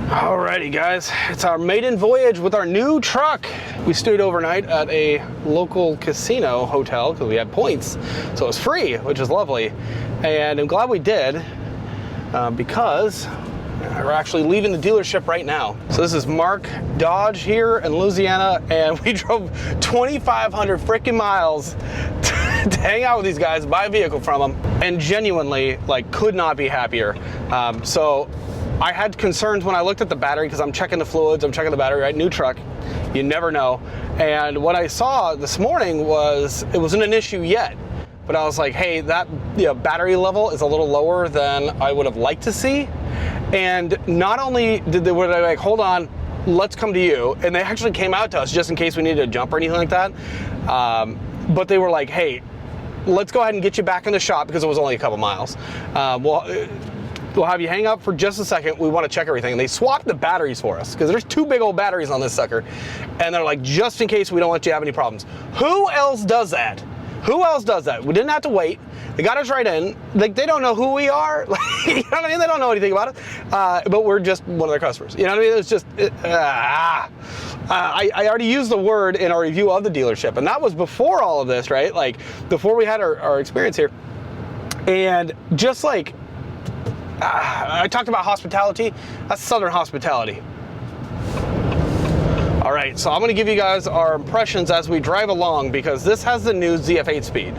Alrighty guys, it's our maiden voyage with our new truck. We stayed overnight at a local casino hotel because we had points, so it was free, which is lovely. And I'm glad we did because we're actually leaving the dealership right now. So this is Mark Dodge here in Louisiana, and we drove 2,500 freaking miles to hang out with these guys, buy a vehicle from them, and genuinely like could not be happier. So I had concerns when I looked at the battery because I'm checking the fluids, I'm checking the battery, right? New truck, you never know. And what I saw this morning was, it wasn't an issue yet, but I was like, hey, that battery level is a little lower than I would have liked to see. And not only were they like, hold on, let's come to you. And they actually came out to us just in case we needed a jump or anything like that. But they were like, hey, let's go ahead and get you back in the shop because it was only a couple miles. We'll have you hang up for just a second. We want to check everything. And they swapped the batteries for us because there's two big old batteries on this sucker. And they're like, just in case we don't let you have any problems. Who else does that? Who else does that? We didn't have to wait. They got us right in. Like, they don't know who we are. Like, you know what I mean? They don't know anything about us. But we're just one of their customers. You know what I mean? It's just, I already used the word in our review of the dealership. And that was before all of this, right? Like, before we had our experience here. And just like, I talked about hospitality. That's Southern hospitality. All right, so I'm going to give you guys our impressions as we drive along because this has the new ZF8 speed.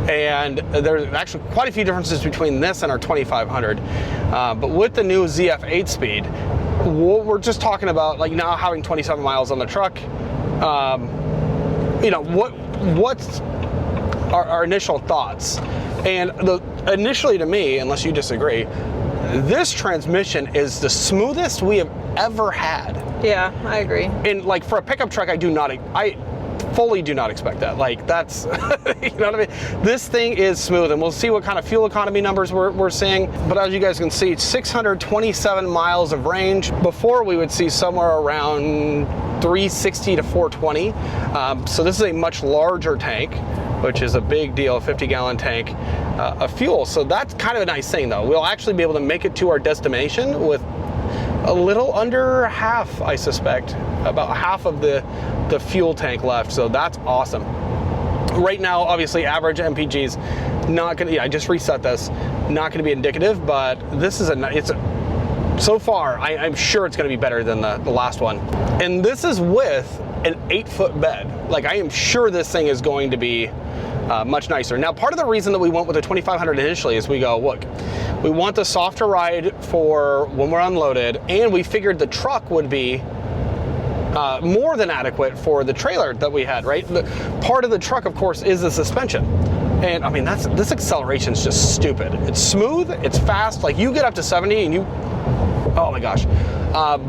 And there's actually quite a few differences between this and our 2500. But with the new ZF8 speed, we're just talking about like now having 27 miles on the truck. You know, what's our initial thoughts? And initially to me, unless you disagree, this transmission is the smoothest we have ever had. Yeah, I agree. And like for a pickup truck, I fully do not expect that. Like that's, you know what I mean? This thing is smooth, and we'll see what kind of fuel economy numbers we're seeing. But as you guys can see, 627 miles of range. Before we would see somewhere around 360 to 420. So this is a much larger tank, which is a big deal, a 50-gallon tank of fuel. So that's kind of a nice thing though. We'll actually be able to make it to our destination with a little under half, I suspect, about half of the fuel tank left. So that's awesome. Right now, obviously, average MPG's not gonna, I just reset this, not gonna be indicative, but this is so far, I'm sure it's gonna be better than the last one. And this is with an 8-foot bed. Like, I am sure this thing is going to be much nicer. Now, part of the reason that we went with the 2500 initially is we go, look, we want the softer ride for when we're unloaded, and we figured the truck would be more than adequate for the trailer that we had, right? Part of the truck, of course, is the suspension. And I mean, this acceleration is just stupid. It's smooth, it's fast, like you get up to 70 and you, oh my gosh.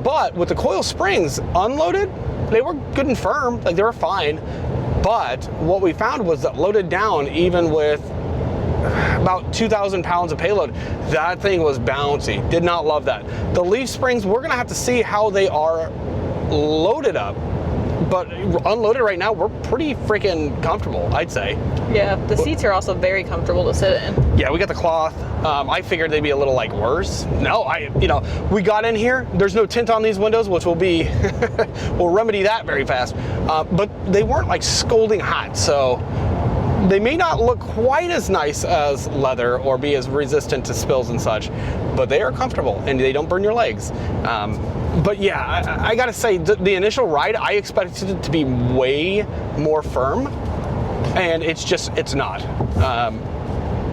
But with the coil springs unloaded, they were good and firm, like they were fine. But what we found was that loaded down, even with about 2,000 pounds of payload, that thing was bouncy. Did not love that. The leaf springs, we're gonna have to see how they are loaded up. But unloaded right now, we're pretty freaking comfortable, I'd say. Yeah, the seats are also very comfortable to sit in. Yeah, we got the cloth. I figured they'd be a little like worse. No, we got in here. There's no tint on these windows, which will be, we'll remedy that very fast. But they weren't like scalding hot, so they may not look quite as nice as leather or be as resistant to spills and such, but they are comfortable and they don't burn your legs. But yeah, I gotta say, the initial ride, I expected it to be way more firm, and it's not.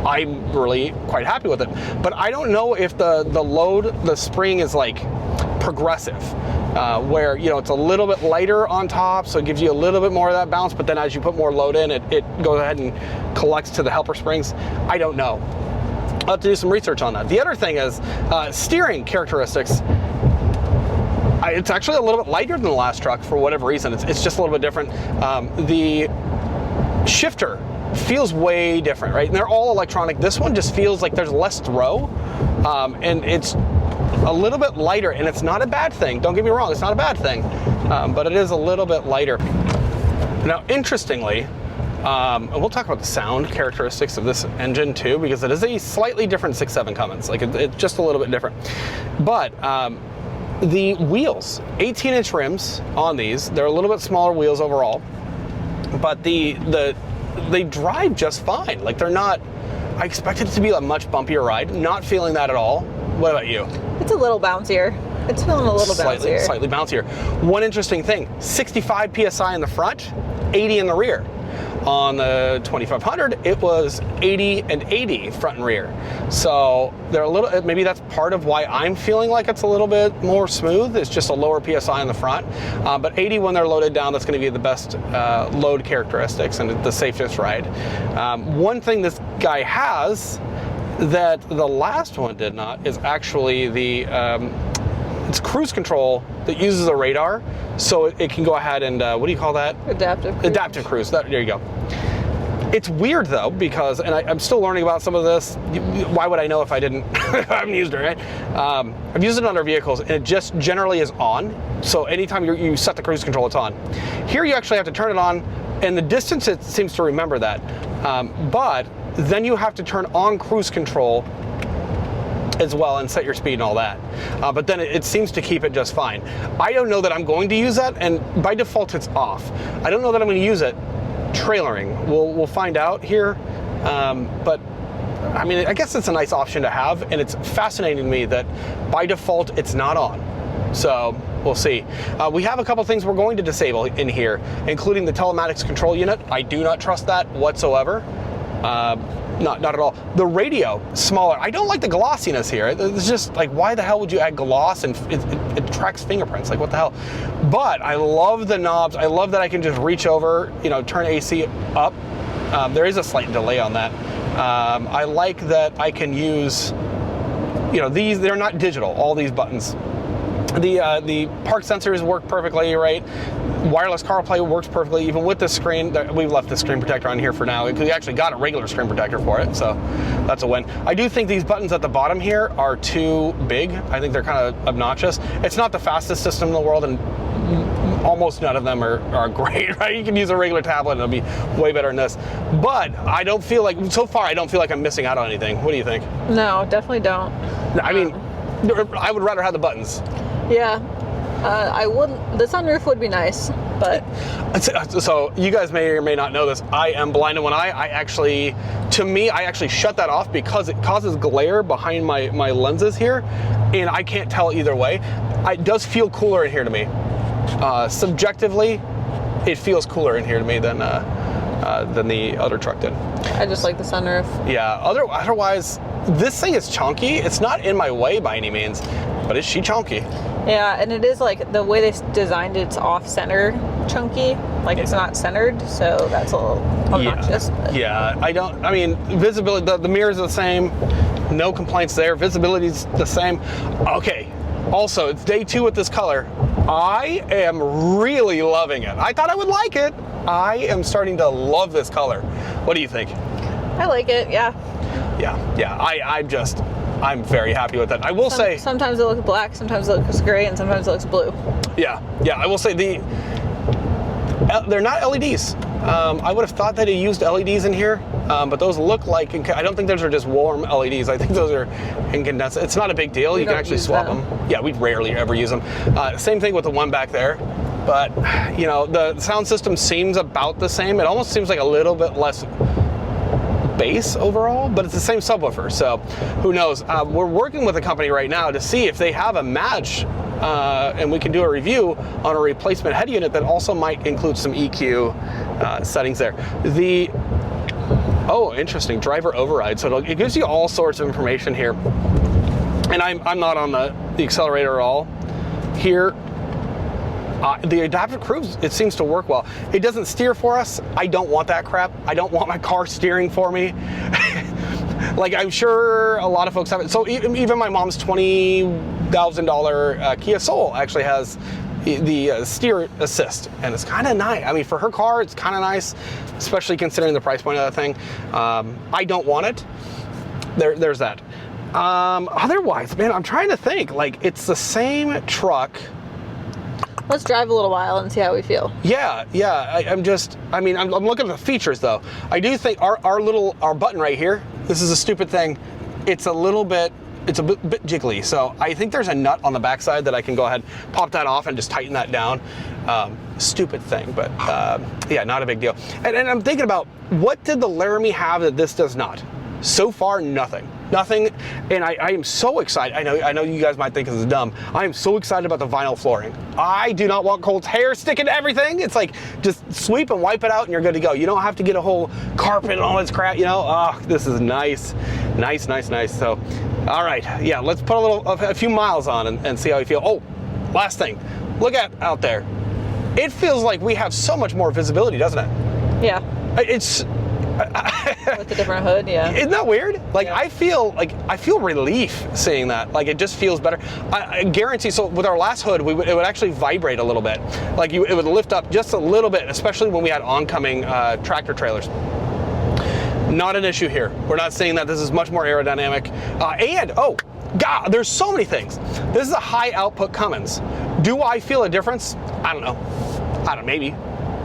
I'm really quite happy with it. But I don't know if the spring is like progressive, where, you know, it's a little bit lighter on top, so it gives you a little bit more of that bounce, but then as you put more load in, it goes ahead and collects to the helper springs. I don't know. I'll have to do some research on that. The other thing is steering characteristics. It's actually a little bit lighter than the last truck for whatever reason. It's just a little bit different. The shifter feels way different, right? And they're all electronic. This one just feels like there's less throw, and it's a little bit lighter, and it's not a bad thing. Don't get me wrong, it's not a bad thing, but it is a little bit lighter. Now, interestingly, and we'll talk about the sound characteristics of this engine too, because it is a slightly different 6.7 Cummins. Like it's just a little bit different. But The wheels, 18-inch rims on these. They're a little bit smaller wheels overall, but they drive just fine. Like, they're not, I expected it to be a much bumpier ride. Not feeling that at all. What about you? It's a little bouncier. It's feeling a little bouncier. Slightly bouncier. One interesting thing, 65 PSI in the front, 80 in the rear. On the 2500, it was 80 and 80 front and rear. So they're a little, maybe that's part of why I'm feeling like it's a little bit more smooth. It's just a lower PSI in the front. But 80 when they're loaded down, that's going to be the best load characteristics and the safest ride. One thing this guy has that the last one did not is actually the it's cruise control that uses a radar, so it can go ahead and what do you call that? Adaptive cruise. Adaptive cruise. There you go. It's weird though, because, and I'm still learning about some of this. Why would I know if I didn't? I haven't used it, right? I've used it on other vehicles, and it just generally is on. So anytime you set the cruise control, it's on. Here you actually have to turn it on, and the distance it seems to remember that. But then you have to turn on cruise control as well and set your speed and all that. But then it seems to keep it just fine. I don't know that I'm going to use that, and by default it's off. I don't know that I'm going to use it trailering. We'll find out here. But I mean, I guess it's a nice option to have, and it's fascinating to me that by default it's not on. So we'll see. We have a couple things we're going to disable in here, including the telematics control unit. I do not trust that whatsoever. Not at all. The radio, smaller. I don't like the glossiness here. It's just like, why the hell would you add gloss, and it tracks fingerprints? Like, what the hell? But I love the knobs. I love that I can just reach over, you know, turn AC up. There is a slight delay on that. I like that I can use, you know, these, they're not digital, all these buttons. The park sensors work perfectly, right? Wireless CarPlay works perfectly, even with the screen. We've left the screen protector on here for now. We actually got a regular screen protector for it, so that's a win. I do think these buttons at the bottom here are too big. I think they're kind of obnoxious. It's not the fastest system in the world, and almost none of them are great, right? You can use a regular tablet and it'll be way better than this. But I don't feel like, so far, I don't feel like I'm missing out on anything. What do you think? No, definitely don't. I mean, I would rather have the buttons. Yeah, the sunroof would be nice, but. So you guys may or may not know this, I am blind in one eye. I actually shut that off because it causes glare behind my lenses here, and I can't tell either way. It does feel cooler in here to me. Subjectively, it feels cooler in here to me than the other truck did. I just like the sunroof. Yeah, otherwise, this thing is chunky. It's not in my way by any means, but is she chunky? Yeah, and it is like the way they designed it, it's off-center chunky. Like, it's not centered, so that's a little obnoxious. Yeah, I mean, visibility, the mirrors are the same. No complaints there. Visibility's the same. Okay, also, it's day 2 with this color. I am really loving it. I thought I would like it. I am starting to love this color. What do you think? I like it, yeah. Yeah, I'm very happy with that. I will say, sometimes it looks black, sometimes it looks gray, and sometimes it looks blue. Yeah, I will say they're not LEDs. I would have thought that they used LEDs in here, but those look like, I don't think those are just warm LEDs. I think those are incandescent. It's not a big deal. You can actually swap them. Yeah, we rarely ever use them. Same thing with the one back there. But, you know, the sound system seems about the same. It almost seems like a little bit less bass overall, but it's the same subwoofer, so who knows. We're working with a company right now to see if they have a match, and we can do a review on a replacement head unit that also might include some EQ settings there. Interesting, driver override. So it gives you all sorts of information here, and I'm not on the accelerator at all here. The adaptive cruise, it seems to work well. It doesn't steer for us. I don't want that crap. I don't want my car steering for me. Like, I'm sure a lot of folks have it. So even my mom's $20,000 Kia Soul actually has the steer assist, and it's kind of nice. I mean, for her car, it's kind of nice, especially considering the price point of that thing. I don't want it. There's that. Otherwise, man, I'm trying to think. Like, it's the same truck. Let's drive a little while and see how we feel. Yeah. I'm looking at the features though. I do think our button right here, this is a stupid thing. It's a little bit it's a bit jiggly. So I think there's a nut on the backside that I can go ahead, pop that off and just tighten that down. Stupid thing, but yeah, not a big deal. And I'm thinking about, what did the Laramie have that this does not? So far, nothing. Nothing, and I am so excited. I know you guys might think this is dumb. I am so excited about the vinyl flooring. I do not want Colt's hair sticking to everything. It's like, just sweep and wipe it out and you're good to go. You don't have to get a whole carpet and all this crap, you know? Oh, this is nice. Nice, nice, nice. So, all right, yeah, let's put a few miles on and see how you feel. Oh, last thing, look out there. It feels like we have so much more visibility, doesn't it? Yeah. It's... With the different hood, yeah. Isn't that weird? Like, Yeah. I feel relief seeing that. Like, it just feels better. I guarantee. So with our last hood, it would actually vibrate a little bit. Like, it would lift up just a little bit, especially when we had oncoming tractor trailers. Not an issue here. We're not saying that. This is much more aerodynamic. And oh God, there's so many things. This is a high output Cummins. Do I feel a difference? I don't know.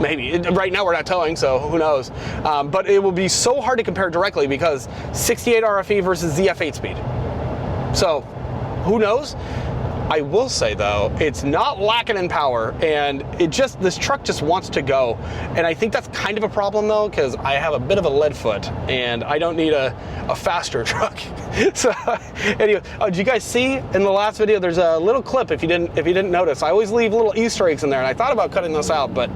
Maybe. Right now we're not towing, so who knows. But it will be so hard to compare directly because 68 RFE versus ZF 8-speed. So who knows? I will say though, it's not lacking in power, and this truck just wants to go. And I think that's kind of a problem though, because I have a bit of a lead foot and I don't need a faster truck. So anyway, did you guys see in the last video, there's a little clip, if you didn't notice. I always leave little Easter eggs in there, and I thought about cutting this out, but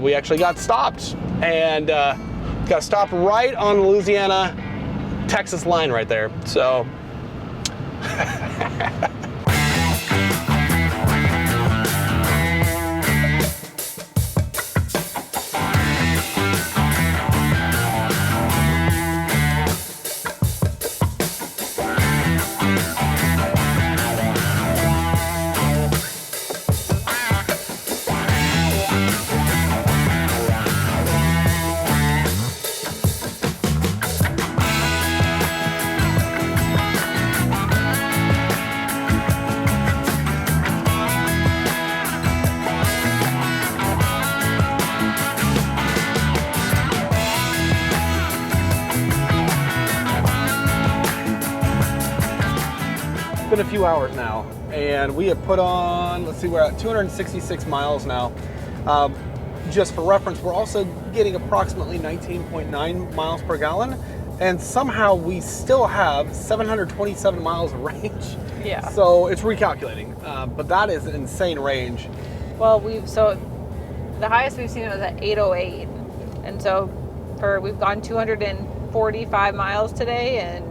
we actually got stopped, and got stopped right on the Louisiana-Texas line right there. So been a few hours now, and we have put on, let's see, we're at 266 miles now. Just for reference, we're also getting approximately 19.9 miles per gallon, and somehow we still have 727 miles of range. Yeah. So it's recalculating, but that is an insane range. Well, so the highest we've seen was at 808, and so we've gone 245 miles today, and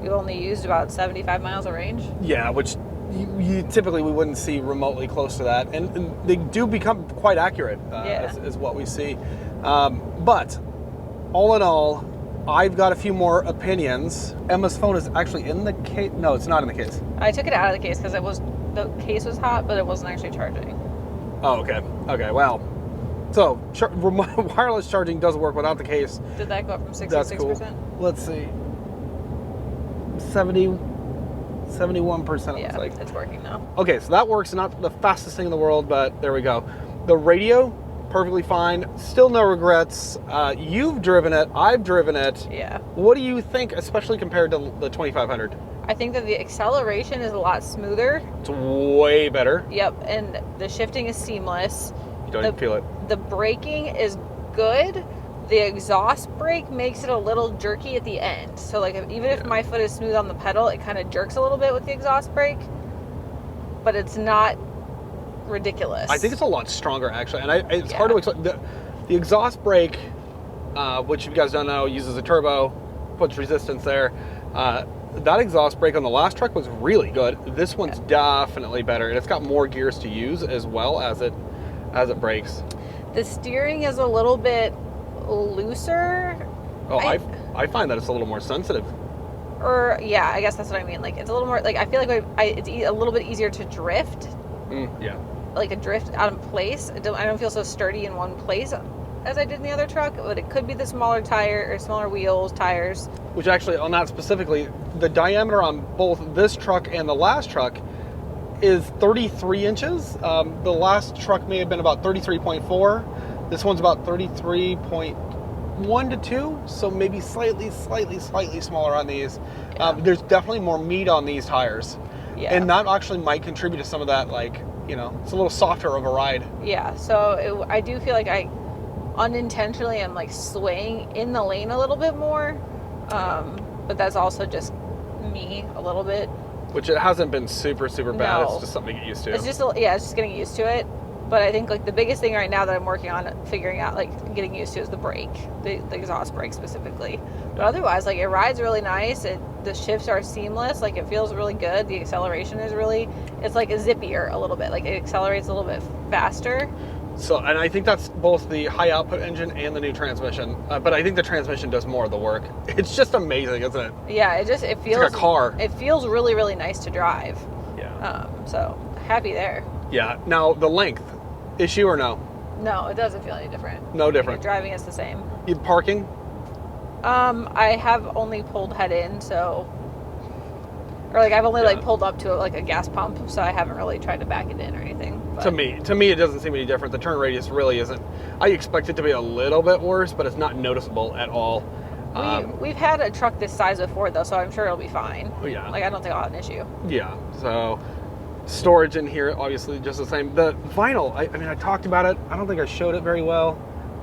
we've only used about 75 miles of range. Yeah, which you typically we wouldn't see remotely close to that, and they do become quite accurate, is what we see. But all in all, I've got a few more opinions. Emma's phone is actually in the case. No, it's not in the case. I took it out of the case because the case was hot, but it wasn't actually charging. Oh, okay. Okay, well, so wireless charging does work without the case. Did that go up from 66%? That's cool. Let's see. 71%. Yeah, it's working now. Okay, so that works. Not the fastest thing in the world, but there we go. The radio, perfectly fine. Still no regrets. You've driven it. I've driven it. Yeah. What do you think, especially compared to the 2500? I think that the acceleration is a lot smoother. It's way better. Yep, and the shifting is seamless. You don't even feel it. The braking is good. The exhaust brake makes it a little jerky at the end. So like even if my foot is smooth on the pedal, it kind of jerks a little bit with the exhaust brake, but it's not ridiculous. I think it's a lot stronger actually, and it's hard to explain. The exhaust brake, which you guys don't know, uses a turbo, puts resistance there. That exhaust brake on the last truck was really good. This one's definitely better, and it's got more gears to use as well as it brakes. The steering is a little bit looser. Oh, I find that it's a little more sensitive. Or yeah, I guess that's what I mean. Like it's a little more like I feel like it's a little bit easier to drift. Yeah. Like a drift out of place. I don't feel so sturdy in one place as I did in the other truck, but it could be the smaller tire or smaller wheels, tires. Which actually, on that specifically, the diameter on both this truck and the last truck is 33 inches. The last truck may have been about 33.4. This one's about 33.2, 1 to 2, so maybe slightly smaller on these. Yeah. There's definitely more meat on these tires. Yeah. And that actually might contribute to some of that, like, you know, it's a little softer of a ride. Yeah, so I do feel like I unintentionally am like swaying in the lane a little bit more, but that's also just me a little bit. Which it hasn't been super bad. It's just something to get used to. It's just getting used to it. But I think like the biggest thing right now that I'm working on figuring out, like getting used to, is the brake, the exhaust brake specifically. But otherwise, like it rides really nice. The shifts are seamless. Like it feels really good. The acceleration is it's like a zippier a little bit. Like it accelerates a little bit faster. So, and I think that's both the high output engine and the new transmission. But I think the transmission does more of the work. It's just amazing, isn't it? Yeah, it feels it's like a car. It feels really nice to drive. Yeah. So happy there. Yeah. Now the length issue or no? No, it doesn't feel any different. No different. Driving is the same. You parking? I have only pulled head in, so, or like I've only like pulled up to like a gas pump, so I haven't really tried to back it in or anything. But. To me, it doesn't seem any different. The turn radius really isn't. I expect it to be a little bit worse, but it's not noticeable at all. We've had a truck this size before though, so I'm sure it'll be fine. Yeah. Like I don't think I'll have an issue. Yeah. So. Storage in here, obviously, just the same. The vinyl, I mean, I talked about it. I don't think I showed it very well.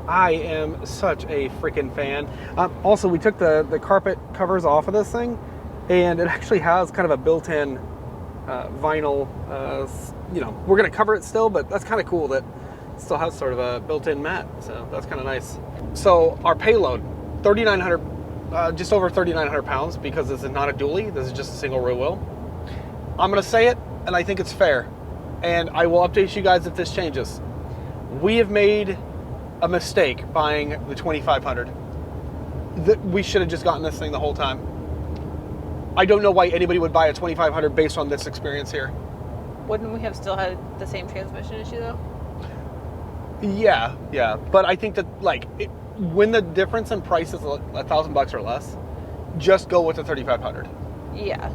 I am such a freaking fan. Also, we took the carpet covers off of this thing, and it actually has kind of a built-in vinyl. You know, we're going to cover it still, but that's kind of cool that it still has sort of a built-in mat. So that's kind of nice. So our payload, 3,900, just over 3,900 pounds, because this is not a dually. This is just a single rear wheel. I'm going to say it, and I think it's fair, and I will update you guys if this changes. We have made a mistake buying the 2500. We should have just gotten this thing the whole time. I don't know why anybody would buy a 2500 based on this experience here. Wouldn't we have still had the same transmission issue though? Yeah, but I think that when the difference in price is $1,000 or less, just go with the 3500. Yeah.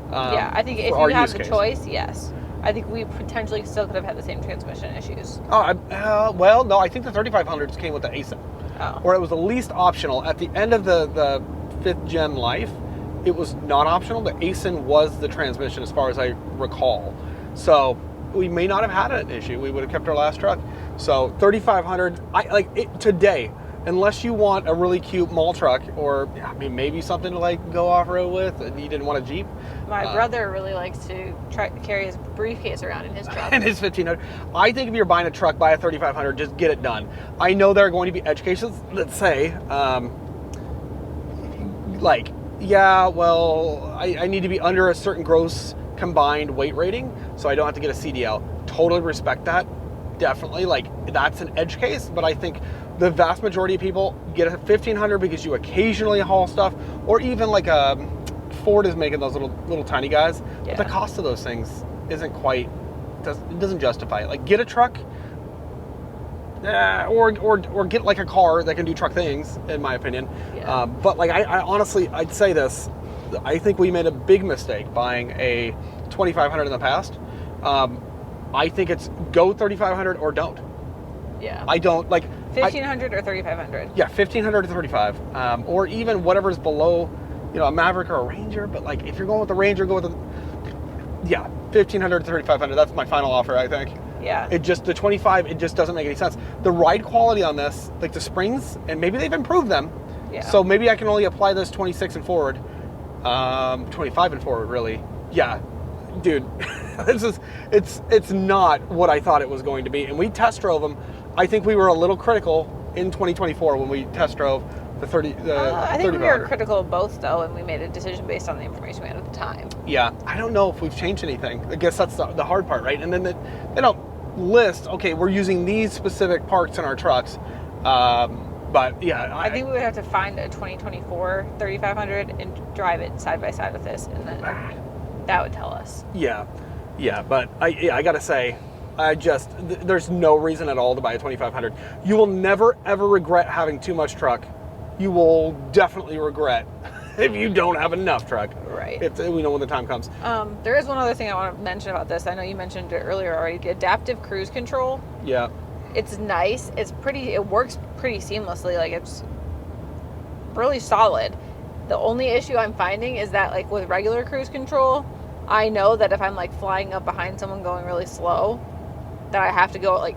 Yeah, I think if you have the choice, yes. I think we potentially still could have had the same transmission issues. Oh, well, no, I think the 3500s came with the ASIN. Oh. Or it was the least optional. At the end of the 5th gen life, it was not optional. The ASIN was the transmission as far as I recall. So we may not have had an issue. We would have kept our last truck. So 3500, today, unless you want a really cute mall truck, or I mean maybe something to go off-road with, and you didn't want a Jeep. My brother really likes to carry his briefcase around in his truck. And his 1500. I think if you're buying a truck, buy a 3500, just get it done. I know there are going to be edge cases that say, I need to be under a certain gross combined weight rating, so I don't have to get a CDL. Totally respect that. Definitely, that's an edge case, but I think the vast majority of people get a 1500 because you occasionally haul stuff, or even Ford is making those little tiny guys. Yeah. But the cost of those things isn't quite, it doesn't justify it. Get a truck, or get a car that can do truck things, in my opinion. Yeah. But I honestly, I'd say this, I think we made a big mistake buying a 2500 in the past. I think it's go 3500 or don't. Yeah. I don't 1500 or 3500. Yeah, 1500 to 35, or even whatever's below, a Maverick or a Ranger. But if you're going with the Ranger, go with the 1500 to 3500. That's my final offer, I think. Yeah. The 25, it just doesn't make any sense. The ride quality on this, the springs, and maybe they've improved them. Yeah. So maybe I can only apply this 26 and forward, 25 and forward, really. Yeah, dude, it's not what I thought it was going to be. And we test drove them. I think we were a little critical in 2024 when we test drove the 30. I think we were critical of both though, and we made a decision based on the information we had at the time. Yeah, I don't know if we've changed anything. I guess that's the hard part, right? And then they don't list, okay, we're using these specific parts in our trucks. But yeah, I think we would have to find a 2024 3500 and drive it side by side with this, and then that would tell us. Yeah, but I gotta say, there's no reason at all to buy a 2500. You will never ever regret having too much truck. You will definitely regret if you don't have enough truck. Right. When the time comes. There is one other thing I want to mention about this. I know you mentioned it earlier already. Adaptive cruise control. Yeah. It's nice. It works pretty seamlessly. really solid. The only issue I'm finding is that like with regular cruise control, I know that if I'm like flying up behind someone going really slow, that I have to go like,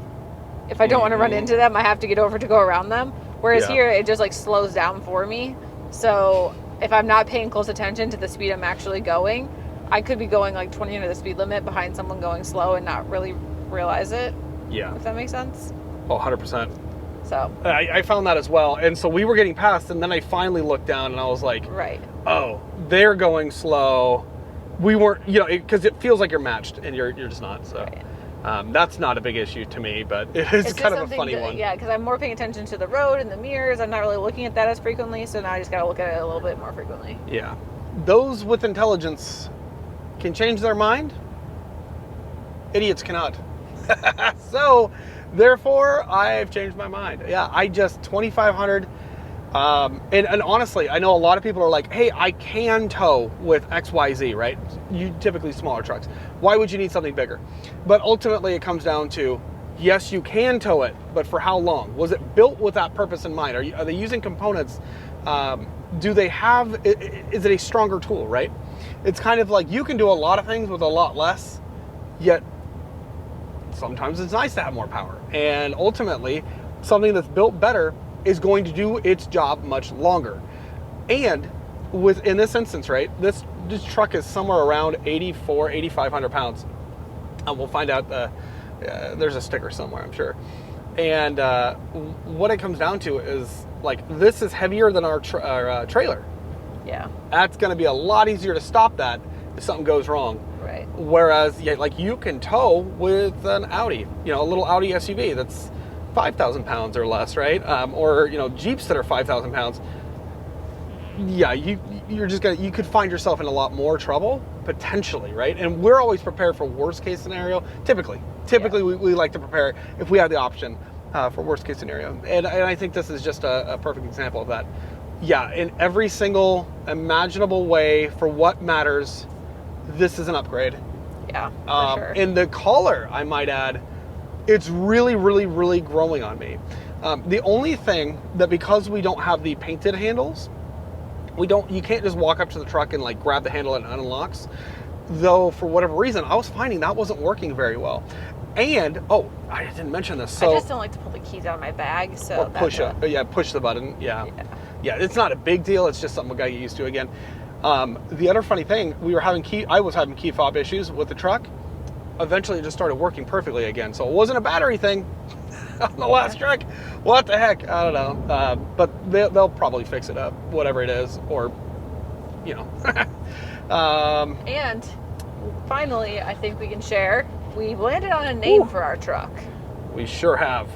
if I don't want to run into them, I have to get over to go around them. Whereas here, it just like slows down for me. So if I'm not paying close attention to the speed I'm actually going, I could be going like 20 under the speed limit behind someone going slow and not really realize it. Yeah. If that makes sense. Oh, 100%. So I found that as well. And so we were getting past, and then I finally looked down and I was like, right. Oh, they're going slow. We weren't, you know, because it feels like you're matched and you're just not. So right. That's not a big issue to me, but it's kind of a funny one. Yeah, because I'm more paying attention to the road and the mirrors. I'm not really looking at that as frequently, so now I just got to look at it a little bit more frequently. Yeah. Those with intelligence can change their mind. Idiots cannot. So, therefore, I've changed my mind. Yeah, I just 2,500. And honestly, I know a lot of people are like, hey, I can tow with XYZ, right? You typically smaller trucks. Why would you need something bigger? But ultimately, it comes down to, yes, you can tow it, but for how long? Was it built with that purpose in mind? Are they using components? Do they have, is it a stronger tool, right? It's kind of like you can do a lot of things with a lot less, yet sometimes it's nice to have more power. And ultimately, something that's built better is going to do its job much longer. And in this instance, right, this truck is somewhere around 8,500 pounds. And we'll find out, there's a sticker somewhere, I'm sure. And what it comes down to is, like, this is heavier than our trailer. Yeah. That's going to be a lot easier to stop that if something goes wrong. Right. Whereas, yeah, like, you can tow with an Audi, you know, a little Audi SUV that's 5,000 pounds or less, right? Or, you know, Jeeps that are 5,000 pounds. Yeah, you're just gonna, you could find yourself in a lot more trouble potentially, right? And we're always prepared for worst case scenario. Typically, we like to prepare if we have the option for worst case scenario. And I think this is just a perfect example of that. Yeah, in every single imaginable way for what matters, this is an upgrade. Yeah, for sure. And the color, I might add, it's really, really, really growing on me. The only thing that, because we don't have the painted handles, you can't just walk up to the truck and like grab the handle and it unlocks. Though for whatever reason, I was finding that wasn't working very well. And, oh, I didn't mention this. So I just don't like to pull the keys out of my bag, so push the button. Yeah, it's not a big deal. It's just something we gotta get used to again. The other funny thing, I was having key fob issues with the truck. Eventually it just started working perfectly again. So it wasn't a battery thing on the last truck. What the heck? I don't know. But they'll probably fix it up, whatever it is, or, you know. And finally, I think we can share, we've landed on a name for our truck. We sure have.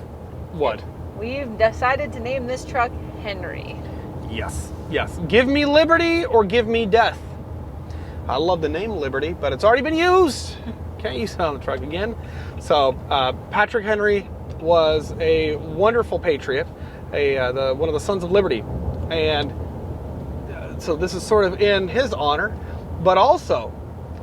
What? We've decided to name this truck Henry. Yes. Give me liberty or give me death. I love the name Liberty, but it's already been used. Can't use it on the truck again. So Patrick Henry was a wonderful patriot, one of the Sons of Liberty, and so this is sort of in his honor. But also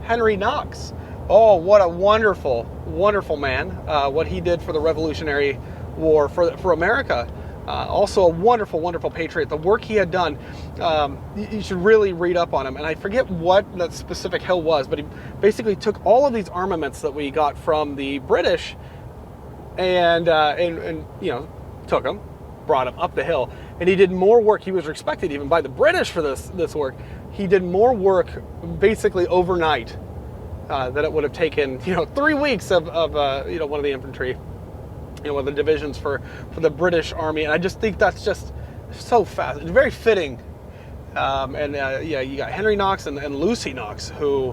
Henry Knox. Oh, what a wonderful, wonderful man! What he did for the Revolutionary War for America. Also a wonderful, wonderful patriot. The work he had done, you should really read up on him. And I forget what that specific hill was, but he basically took all of these armaments that we got from the British and you know, took them, brought them up the hill, and he did more work. He was respected even by the British for this work. He did more work basically overnight than it would have taken, you know, 3 weeks of you know, one of the infantry, you know, one of the divisions for the British Army. And I just think that's just so fast. It's very fitting. Yeah, you got Henry Knox and Lucy Knox, who,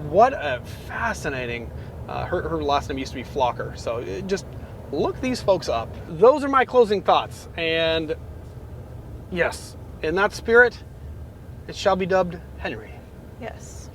what a fascinating, her last name used to be Flocker. So just look these folks up. Those are my closing thoughts. And yes, in that spirit, it shall be dubbed Henry. Yes.